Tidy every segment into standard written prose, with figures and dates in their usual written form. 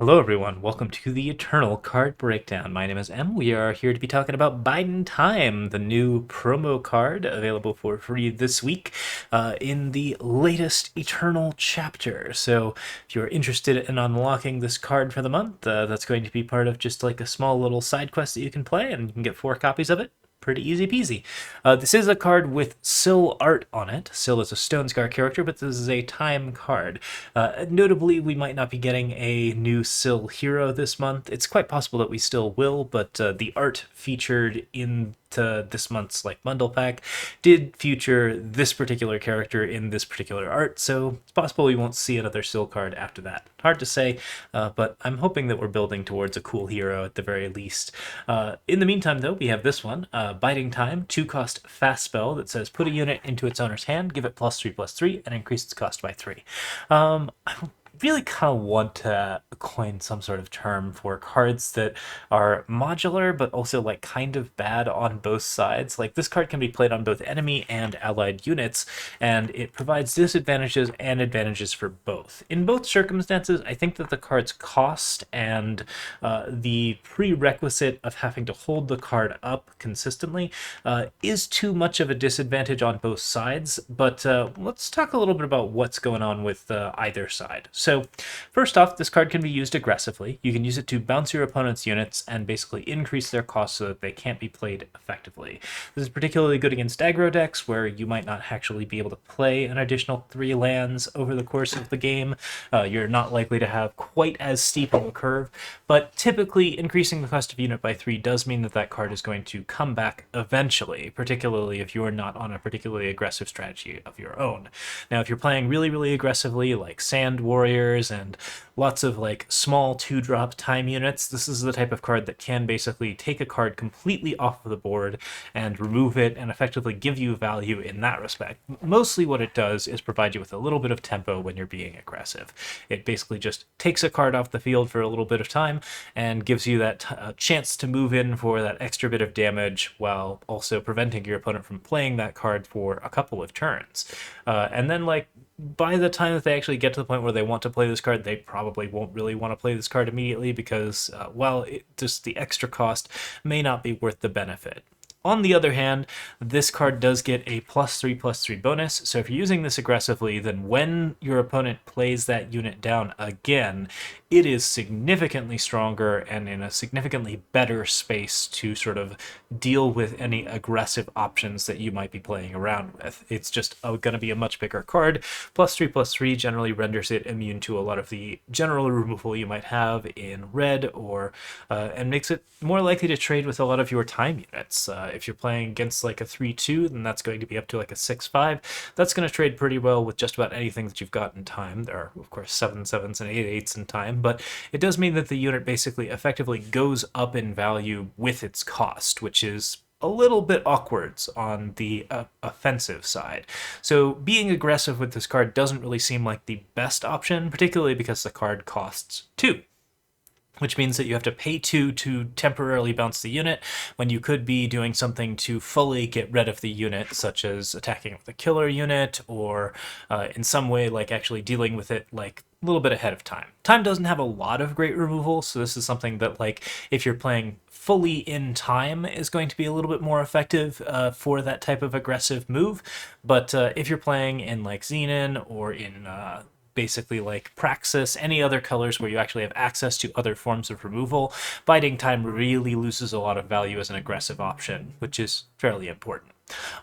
Hello, everyone. Welcome to the Eternal Card Breakdown. My name is Em. We are here to be talking about Biden Time, the new promo card available for free this week in the latest Eternal chapter. So, if you're interested in unlocking this card for the month, that's going to be part of just like a small little side quest that you can play, and you can get 4 copies of it. Pretty easy peasy. This is a card with Syl art on it. Syl is a Stonescar character, but this is a time card. Notably, we might not be getting a new Syl hero this month. It's quite possible that we still will, but the art featured in this month's bundle pack did feature this particular character in this particular art, so it's possible we won't see another Syl card after that. Hard to say, but I'm hoping that we're building towards a cool hero at the very least. In the meantime, though, we have this one, Biding Time, 2-cost fast spell that says put a unit into its owner's hand, give it +3/+3, and increase its cost by 3. I really kind of want to coin some sort of term for cards that are modular but also kind of bad on both sides. Like, this card can be played on both enemy and allied units, and it provides disadvantages and advantages for both. In both circumstances, I think that the card's cost and the prerequisite of having to hold the card up consistently is too much of a disadvantage on both sides. But let's talk a little bit about what's going on with either side. So first off, this card can be used aggressively. You can use it to bounce your opponent's units and basically increase their cost so that they can't be played effectively. This is particularly good against aggro decks where you might not actually be able to play an additional 3 lands over the course of the game. You're not likely to have quite as steep of a curve, but typically increasing the cost of unit by 3 does mean that that card is going to come back eventually, particularly if you're not on a particularly aggressive strategy of your own. Now, if you're playing really, really aggressively, like Sand Warriors and lots of small 2-drop time units, this is the type of card that can basically take a card completely off of the board and remove it and effectively give you value in that respect. Mostly what it does is provide you with a little bit of tempo when you're being aggressive. It basically just takes a card off the field for a little bit of time and gives you that chance to move in for that extra bit of damage while also preventing your opponent from playing that card for a couple of turns. And then by the time that they actually get to the point where they want to play this card, they probably won't really want to play this card immediately because, just the extra cost may not be worth the benefit. On the other hand, this card does get a +3/+3 bonus, so if you're using this aggressively, then when your opponent plays that unit down again, it is significantly stronger and in a significantly better space to sort of deal with any aggressive options that you might be playing around with. It's just going to be a much bigger card. +3/+3 generally renders it immune to a lot of the general removal you might have in red, or and makes it more likely to trade with a lot of your time units. If you're playing against a 3/2, then that's going to be up to a 6/5. That's going to trade pretty well with just about anything that you've got in time. There are, of course, 7/7s and 8/8s in time, but it does mean that the unit basically effectively goes up in value with its cost, which is a little bit awkward on the offensive side. So being aggressive with this card doesn't really seem like the best option, particularly because the card costs 2. Which means that you have to pay 2 to temporarily bounce the unit when you could be doing something to fully get rid of the unit, such as attacking with a killer unit or in some way actually dealing with it a little bit ahead of time. Time doesn't have a lot of great removal, so this is something that if you're playing fully in time is going to be a little bit more effective for that type of aggressive move. But if you're playing in Xenon or in basically Praxis, any other colors where you actually have access to other forms of removal, Biding Time really loses a lot of value as an aggressive option, which is fairly important.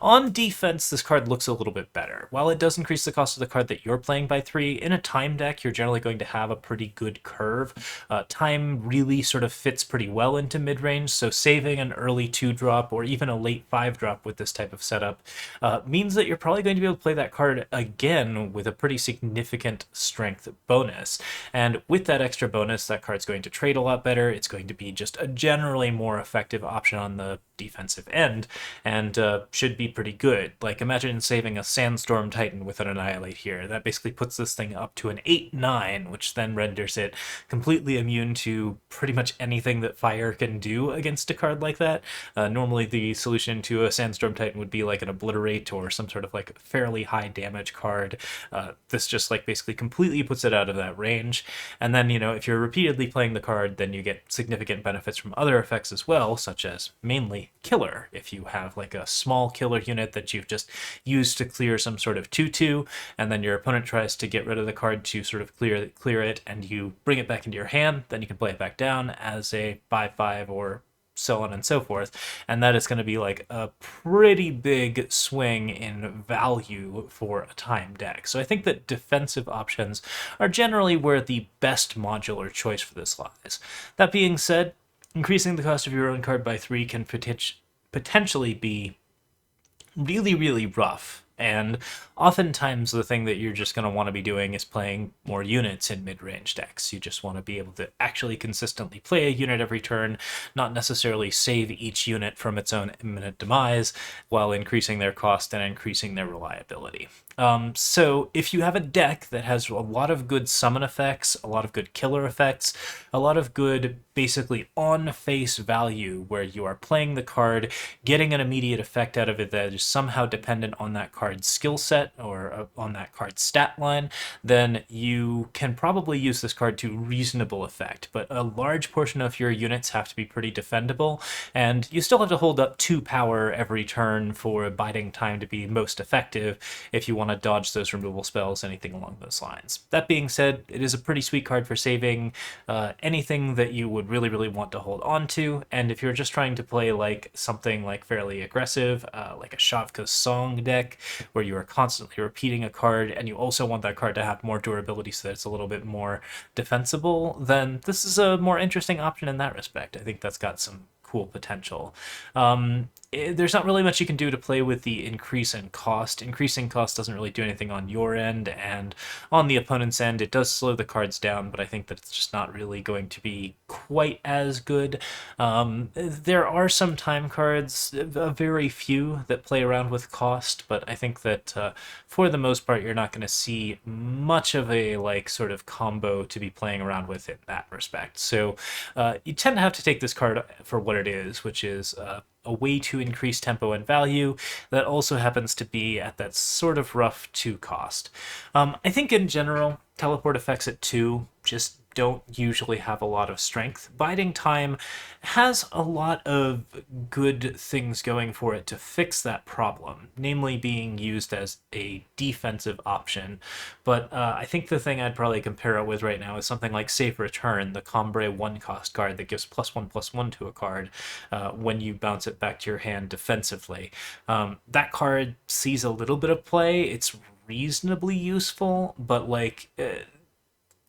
On defense, this card looks a little bit better. While it does increase the cost of the card that you're playing by 3, in a time deck, you're generally going to have a pretty good curve. Time really sort of fits pretty well into mid-range, so saving an early 2-drop or even a late 5-drop with this type of setup means that you're probably going to be able to play that card again with a pretty significant strength bonus. And with that extra bonus, that card's going to trade a lot better. It's going to be just a generally more effective option on the defensive end, and should be pretty good. Like, imagine saving a Sandstorm Titan with an Annihilate here. That basically puts this thing up to an 8-9, which then renders it completely immune to pretty much anything that fire can do against a card like that. Normally, the solution to a Sandstorm Titan would be like an Obliterate or some sort of like fairly high damage card. This just like basically completely puts it out of that range. And then, if you're repeatedly playing the card, then you get significant benefits from other effects as well, such as mainly killer. If you have like a small killer unit that you've just used to clear some sort of 2/2, and then your opponent tries to get rid of the card to sort of clear it, and you bring it back into your hand, then you can play it back down as a 5/5 or so on and so forth. And that is going to be like a pretty big swing in value for a time deck. So I think that defensive options are generally where the best modular choice for this lies. That being said, increasing the cost of your own card by 3 can potentially be really, really rough. And oftentimes the thing that you're just going to want to be doing is playing more units in mid-range decks. You just want to be able to actually consistently play a unit every turn, not necessarily save each unit from its own imminent demise while increasing their cost and increasing their reliability. So if you have a deck that has a lot of good summon effects, a lot of good killer effects, a lot of good basically on face value where you are playing the card, getting an immediate effect out of it that is somehow dependent on that card's skill set or on that card's stat line, then you can probably use this card to reasonable effect. But a large portion of your units have to be pretty defendable, and you still have to hold up 2 power every turn for biding time to be most effective if you want to dodge those removal spells, anything along those lines. That being said, it is a pretty sweet card for saving anything that you would really, really want to hold on to, and if you're just trying to play like something like fairly aggressive, like a Shavka's Song deck, where you are constantly repeating a card, and you also want that card to have more durability so that it's a little bit more defensible, then this is a more interesting option in that respect. I think that's got some cool potential. There's not really much you can do to play with the increase in cost. Increasing cost doesn't really do anything on your end, and on the opponent's end, it does slow the cards down, but I think that it's just not really going to be quite as good. There are some time cards, a very few, that play around with cost, but I think that for the most part, you're not going to see much of a like sort of combo to be playing around with in that respect. So you tend to have to take this card for what it is, which is a way to increase tempo and value that also happens to be at that sort of rough 2 cost. I think in general, teleport effects at 2 just don't usually have a lot of strength. Biding time has a lot of good things going for it to fix that problem, namely being used as a defensive option. But I think the thing I'd probably compare it with right now is something like Safe Return, the Combre 1-cost card that gives +1/+1 to a card when you bounce it back to your hand defensively. That card sees a little bit of play. It's reasonably useful, but like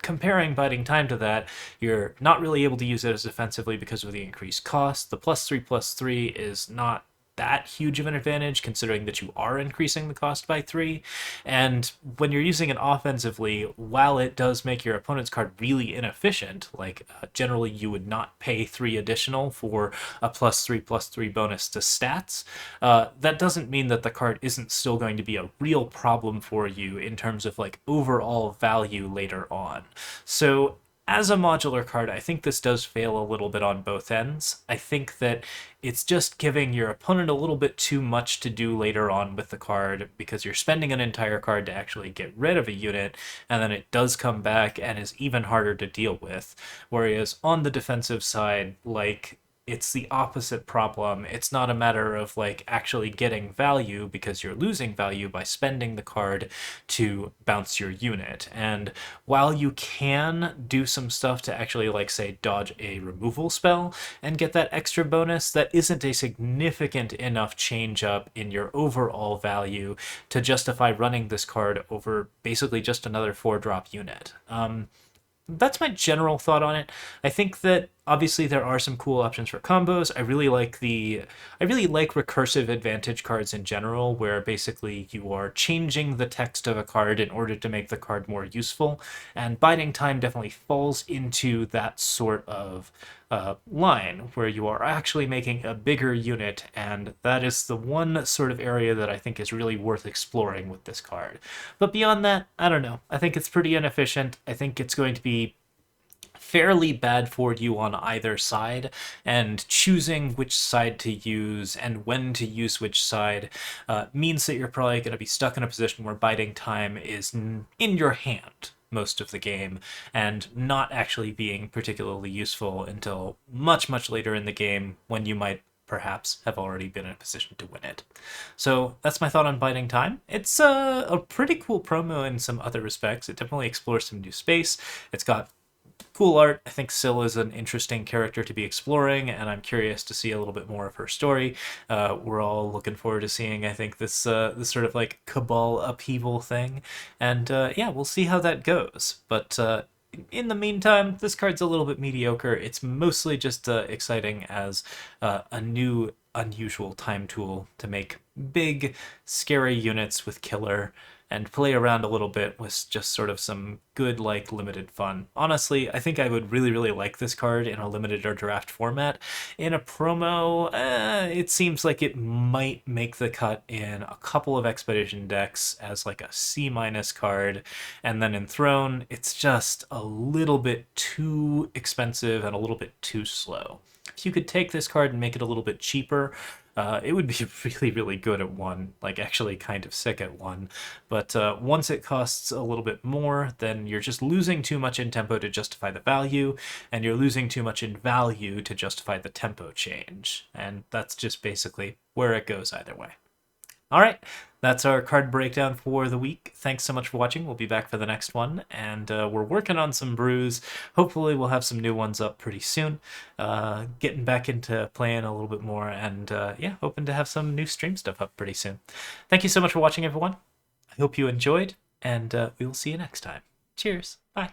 comparing biding time to that, you're not really able to use it as defensively because of the increased cost. The +3/+3 is not that huge of an advantage considering that you are increasing the cost by 3. And when you're using it offensively, while it does make your opponent's card really inefficient, like generally you would not pay 3 additional for a +3/+3 bonus to stats, that doesn't mean that the card isn't still going to be a real problem for you in terms of like overall value later on. So as a modular card, I think this does fail a little bit on both ends. I think that it's just giving your opponent a little bit too much to do later on with the card because you're spending an entire card to actually get rid of a unit, and then it does come back and is even harder to deal with. Whereas on the defensive side, like, it's the opposite problem. It's not a matter of like actually getting value because you're losing value by spending the card to bounce your unit. And while you can do some stuff to actually like say dodge a removal spell and get that extra bonus, that isn't a significant enough change up in your overall value to justify running this card over basically just another 4-drop unit. That's my general thought on it. I think that Obviously, there are some cool options for combos. I really like recursive advantage cards in general, where basically you are changing the text of a card in order to make the card more useful. And Biding Time definitely falls into that sort of line where you are actually making a bigger unit, and that is the one sort of area that I think is really worth exploring with this card. But beyond that, I don't know. I think it's pretty inefficient. I think it's going to be fairly bad for you on either side, and choosing which side to use and when to use which side means that you're probably going to be stuck in a position where Biding Time is in your hand most of the game and not actually being particularly useful until much, much later in the game when you might perhaps have already been in a position to win it. So that's my thought on Biding Time. It's a pretty cool promo in some other respects. It definitely explores some new space. It's got cool art. I think Syl is an interesting character to be exploring, and I'm curious to see a little bit more of her story. We're all looking forward to seeing, I think, this sort of like cabal upheaval thing, and yeah, we'll see how that goes. But in the meantime, this card's a little bit mediocre. It's mostly just exciting as a new, unusual time tool to make big, scary units with killer and play around a little bit with just sort of some good, like, limited fun. Honestly, I think I would really, really like this card in a limited or draft format. In a promo, it seems like it might make the cut in a couple of Expedition decks as like a C- card, and then in Throne, it's just a little bit too expensive and a little bit too slow. If you could take this card and make it a little bit cheaper, it would be really, really good at one, like actually kind of sick at one. But once it costs a little bit more, then you're just losing too much in tempo to justify the value, and you're losing too much in value to justify the tempo change. And that's just basically where it goes either way. All right, that's our card breakdown for the week. Thanks so much for watching. We'll be back for the next one, and we're working on some brews. Hopefully we'll have some new ones up pretty soon. Getting back into playing a little bit more, and yeah, hoping to have some new stream stuff up pretty soon. Thank you so much for watching, everyone. I hope you enjoyed, and we will see you next time. Cheers. Bye.